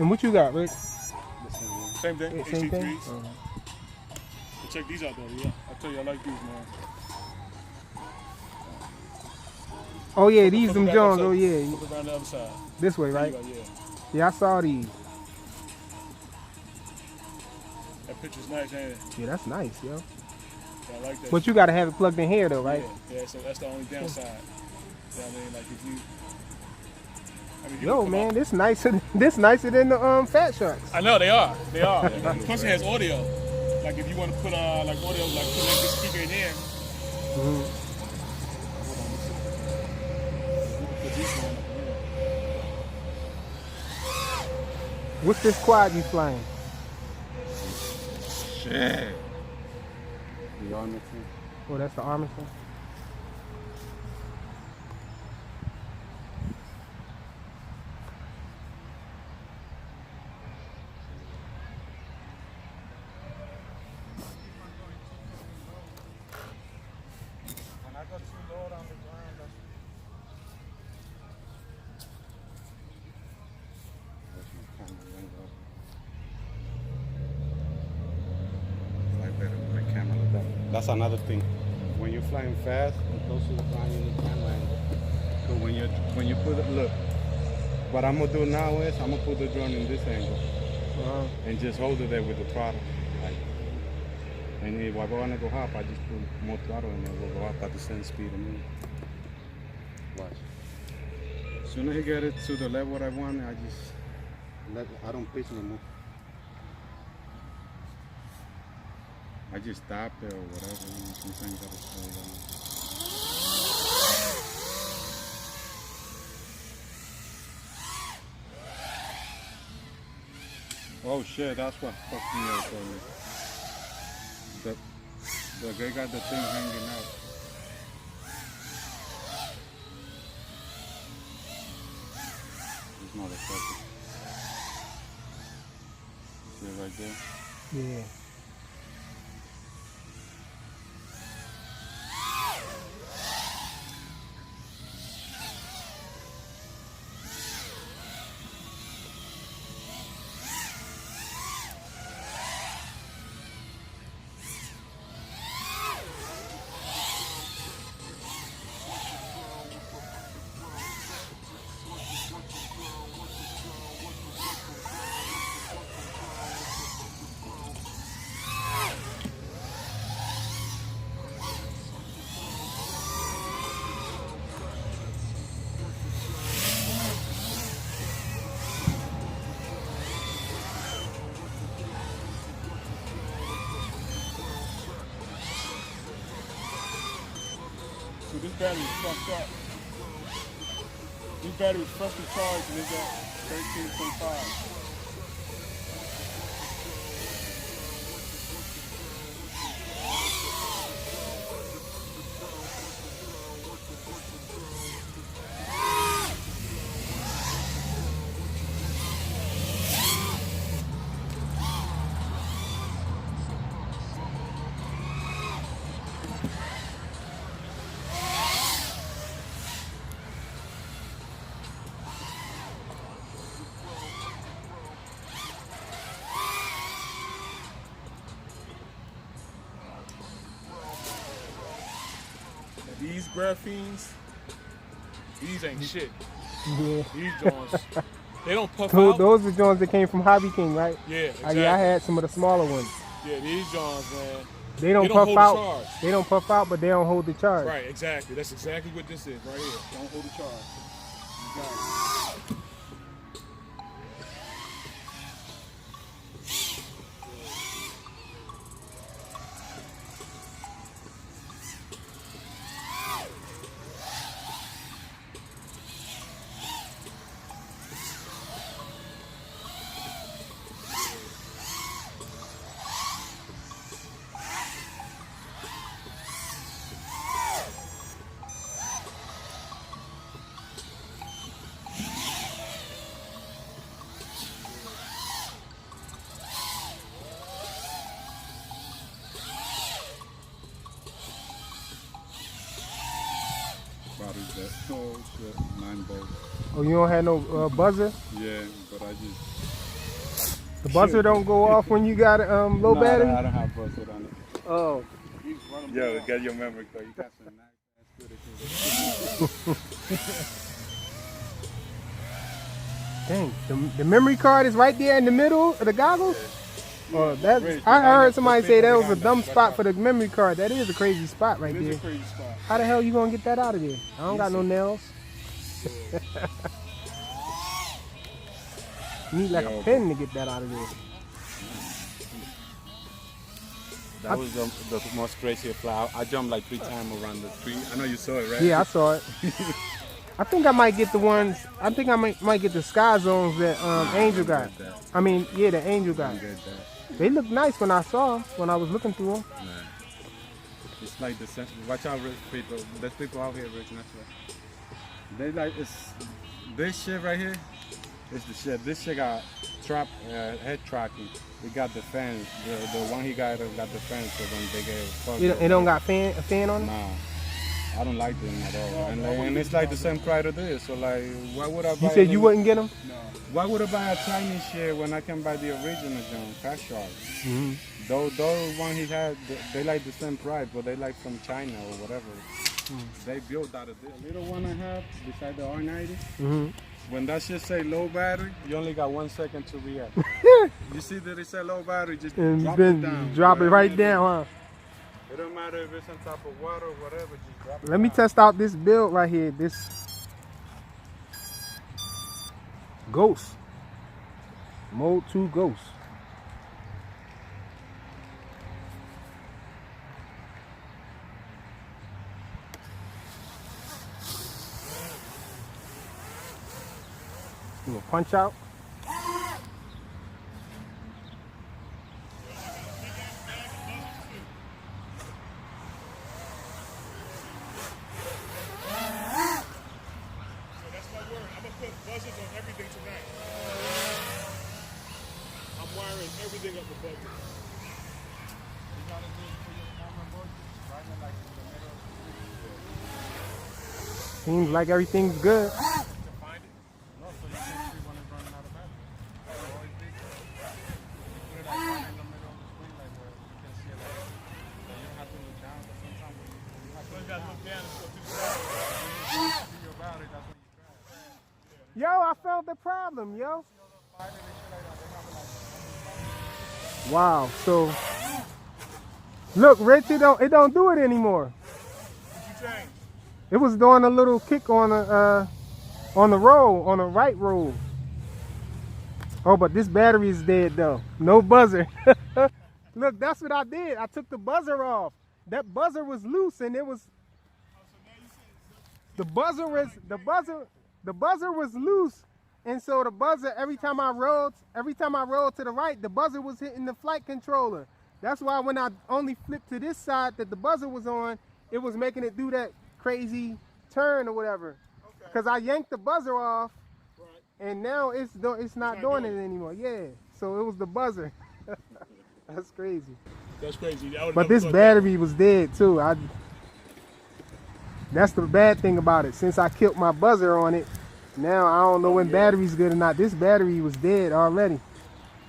And what you got, Rick? Same thing. Same thing? Check these out though, yeah. I tell you, I like these, man. Oh yeah, these them Jones. Oh yeah. Look around the other side. This way, right? Go, yeah. Yeah, I saw these. That picture's nice, ain't it? Yeah, that's nice, yo. Yeah, I like that. But you gotta have it plugged in here though, right? Yeah, so that's the only downside. You know what I mean? Like if you yo, man, this nicer than the Fat Sharks. I know they are. They are. Plus it has audio. Like if you want to put like audio, like put like this speaker in there. What's this quad you flying? Shit. The Armattan. Oh, that's the Armattan. When I got too low on the ground, that's my camera lingo. Like better with my camera like that. That's another thing. When you're flying fast and close to the ground, you need camera angle. So when you put it, look. What I'm gonna do now is I'm gonna put the drone in this angle and just hold it there with the throttle. Like, and if I wanna go up, I just put more throttle and it will go up at the same speed of me. Watch. As soon as I get it to the level I want, I don't pitch no more. I just stop there or whatever. Sometimes you gotta slow down. Oh shit, that's what fucked me up earlier. The guy got the thing hanging out. This motherfucker. See it right there? Yeah. So this battery is fucked up. This battery was freshly charged and it's at 13.5. These graphenes, these ain't shit. Yeah. These joints, they don't puff out. Those are the joints that came from Hobby King, right? Yeah, exactly. Yeah, I had some of the smaller ones. Yeah, these joints, man. They don't puff out. They don't puff out, but they don't hold the charge. Right, exactly. That's exactly what this is right here. Don't hold the charge. You got it. Oh shit, 9 bolts. Oh, you don't have no buzzer? Yeah, but I just The buzzer don't go off when you got low battery? I don't have buzzer on it. Oh. Yo, get your memory card. You got some nice Dang, the memory card is right there in the middle of the goggles? Oh, I heard somebody say that was a dumb spot for the memory card. That is a crazy spot right there. It's a crazy spot. How the hell you gonna get that out of there? I don't got no nails. You need like a pen to get that out of there. That was the most crazy fly. I jumped like 3 times around the tree. I know you saw it, right? Yeah, I saw it. I think I might get the ones. I think I might get the Sky Zones that Angel got. I mean, yeah, the Angel got. They look nice when I saw them, when I was looking through them. Nah. It's like the same. Watch out, rich people. There's people out here, rich. That's what. They like this shit right here. It's the shit. This shit got head tracking. We got the fans. The one he got the fans, so then they get fucked. It don't got a fan on it? Nah. I don't like them at all. And it's like the same price of this. So like, why would I buy? You said you wouldn't get them? No. Why would I buy a Chinese shit when I can buy the original John ChopShop? Mm-hmm. Those one he had, they like the same price, but they like from China or whatever. They built out of the little one I have beside the R90. Mm-hmm. When that shit say low battery, you only got 1 second to react. You see that it say low battery, just drop it down. Drop it right down, huh? It don't matter if it's on top of water or whatever, just drop it Let me down. test out this build right here. This Ghost. Mode 2 Ghost. Do a punch out. Everything up the budget. Seems like everything's good. Yo, I found the problem, yo. Wow, so look, Rich, it don't do it anymore. It was doing a little kick on the roll, on the right roll. Oh, but this battery is dead though. No buzzer. Look, that's what I did. I took the buzzer off. That buzzer was loose, and it was the buzzer was loose. And so the buzzer, every time I rolled to the right, the buzzer was hitting the flight controller. That's why when I only flipped to this side that the buzzer was on, it was making it do that crazy turn or whatever. Because I yanked the buzzer off, and now it's not doing it anymore. Yeah, so it was the buzzer. That's crazy. That's crazy. But this battery was dead too. That's the bad thing about it. Since I killed my buzzer on it, now I don't know when battery's good or not. This battery was dead already.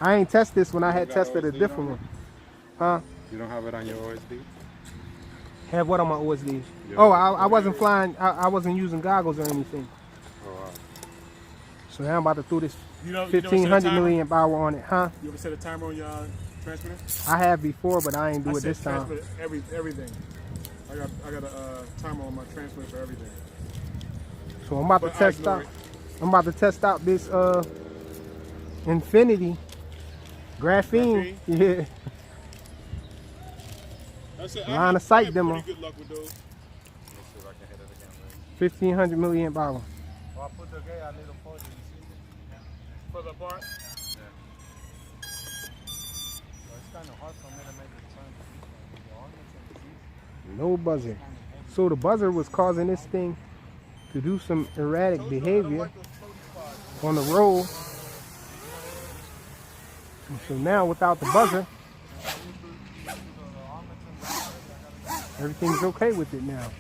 I ain't test this when I had tested a different one. Huh? You don't have it on your OSD? Have what on my OSD? Yeah. Oh, I wasn't flying. I wasn't using goggles or anything. Oh, wow. So now I'm about to throw this You know, 1500 milliamp hour on it, huh? You ever set a timer on your transmitter? I have before, but I ain't do it this time. Everything. I got a timer on my transmitter for everything. So I'm about to test out. I'm about to test out this Infinity graphene. Yeah. Line of sight demo. Good luck with those. Let's see if I can hit it again. 1500 milliamp hour. Oh, I put the gate a little further, you see? Further apart? Yeah. Well, it's kind of hard for me to make the turn. No buzzer. So the buzzer was causing this thing to do some erratic behavior on the roll. And so now without the buzzer, everything's okay with it now.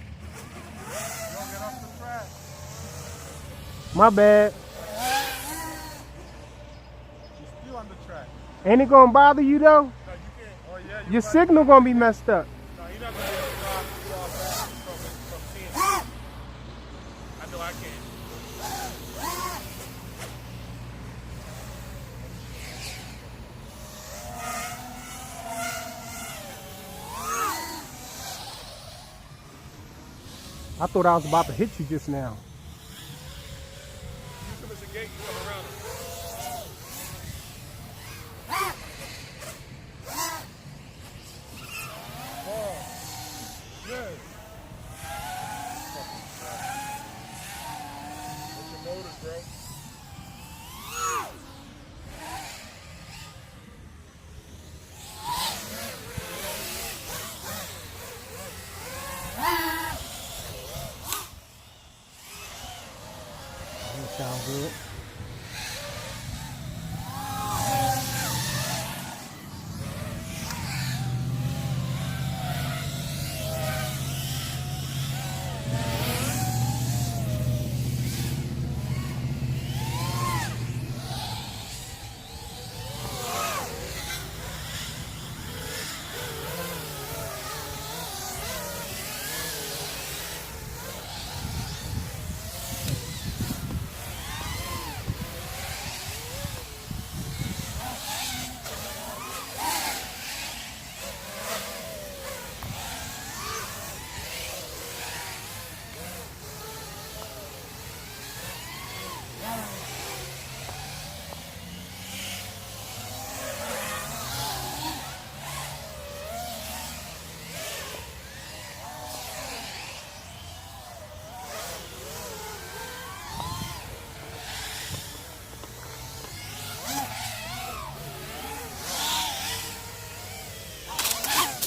My bad. You're still on the track. Ain't it gonna bother you though? No, you can't. Oh, yeah. Your signal gonna be messed up. No, you're not going to be able to drive too far back from seeing it. I know I can't. I thought I was about to hit you just now. You come as a gate, you come around it. Oh, good. What's your motors, bro? That sounds good.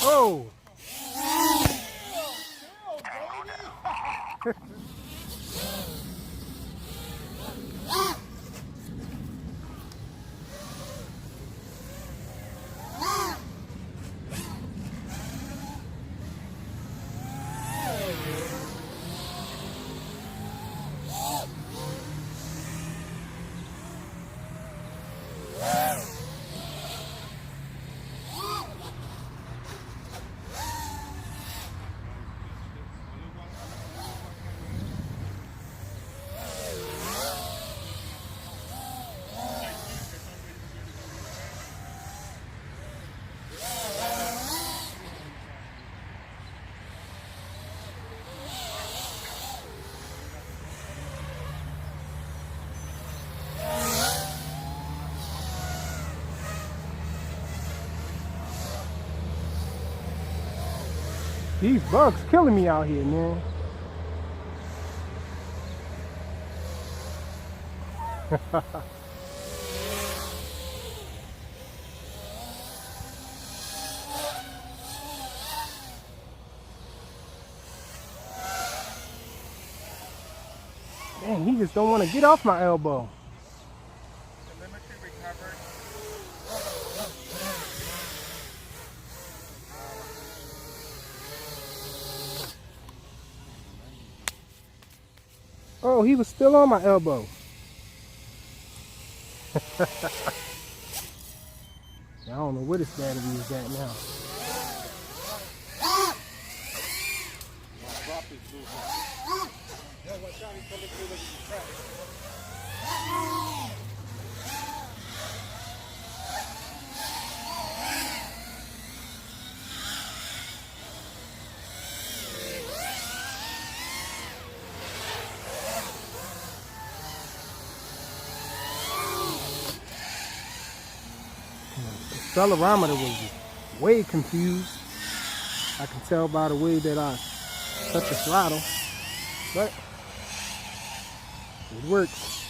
Oh! These bugs killing me out here, man. Man, he just don't want to get off my elbow. Telemetry recovered. Oh, he was still on my elbow. I don't know where this battery is at now. The accelerometer was way confused. I can tell by the way that I touch the throttle, but it works.